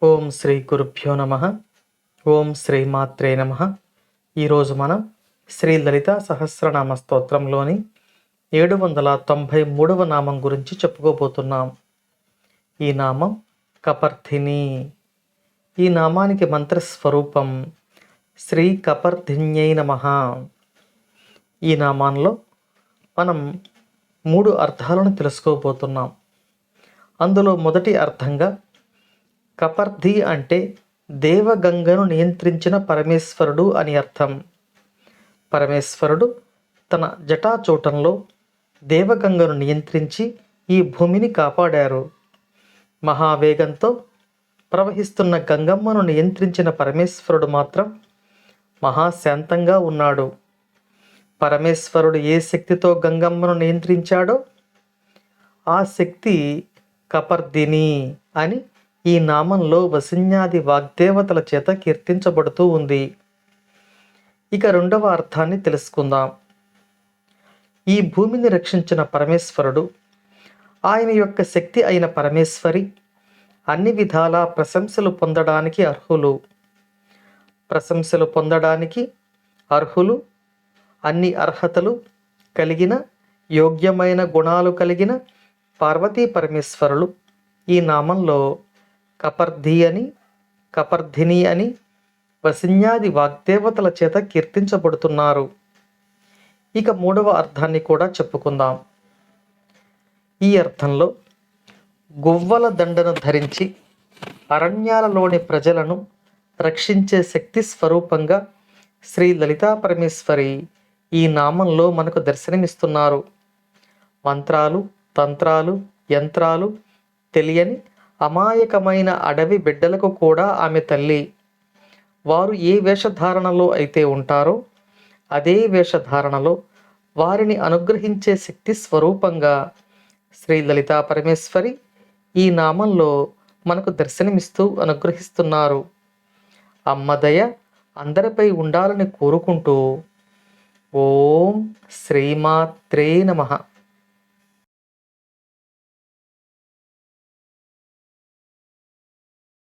ఓం శ్రీ గురుభ్యో నమ. ఓం శ్రీ మాత్రే నమ. ఈరోజు మనం శ్రీ లలిత సహస్రనామ స్తోత్రంలోని 793వ నామం గురించి చెప్పుకోబోతున్నాం. ఈ నామం కపర్ధిని. ఈ నామానికి మంత్రస్వరూపం శ్రీ కపర్ధిన్యై నమః. ఈ నామంలో మనం 3 అర్థాలను తెలుసుకోబోతున్నాం. అందులో మొదటి అర్థంగా కపర్ధి అంటే దేవగంగను నియంత్రించిన పరమేశ్వరుడు అని అర్థం. పరమేశ్వరుడు తన జటాచూటంలో దేవగంగను నియంత్రించి ఈ భూమిని కాపాడారు. మహావేగంతో ప్రవహిస్తున్న గంగమ్మను నియంత్రించిన పరమేశ్వరుడు మాత్రం మహాశాంతంగా ఉన్నాడు. పరమేశ్వరుడు ఏ శక్తితో గంగమ్మను నియంత్రించాడో ఆ శక్తి కపర్దిని అని ఈ నామంలో వసిన్యాది వాగ్దేవతల చేత కీర్తించబడుతూ ఉంది. ఇక రెండవ అర్థాన్ని తెలుసుకుందాం. ఈ భూమిని రక్షించిన పరమేశ్వరుడు, ఆయన యొక్క శక్తి అయిన పరమేశ్వరి అన్ని విధాలా ప్రశంసలు పొందడానికి అర్హులు. ప్రశంసలు పొందడానికి అర్హులు, అన్ని అర్హతలు కలిగిన యోగ్యమైన గుణాలు కలిగిన పార్వతీ పరమేశ్వరులు ఈ నామంలో కపర్ధి అని, కపర్ధిని అని వసిన్యాది వాగ్దేవతల చేత కీర్తించబడుతున్నారు. ఇక మూడవ అర్థాన్ని కూడా చెప్పుకుందాం. ఈ అర్థంలో గువ్వల దండను ధరించి అరణ్యాలలోని ప్రజలను రక్షించే శక్తి స్వరూపంగా శ్రీ లలితా పరమేశ్వరి ఈ నామంలో మనకు దర్శనమిస్తున్నారు. మంత్రాలు, తంత్రాలు, యంత్రాలు తెలియని అమాయకమైన అడవి బిడ్డలకు కూడా ఆమె తల్లి. వారు ఏ వేషధారణలో అయితే ఉంటారో అదే వేషధారణలో వారిని అనుగ్రహించే శక్తి స్వరూపంగా శ్రీ లలితా పరమేశ్వరి ఈ నామంలో మనకు దర్శనమిస్తూ అనుగ్రహిస్తున్నారు. అమ్మదయ అందరిపై ఉండాలని కోరుకుంటూ ఓం శ్రీమాత్రే నమః.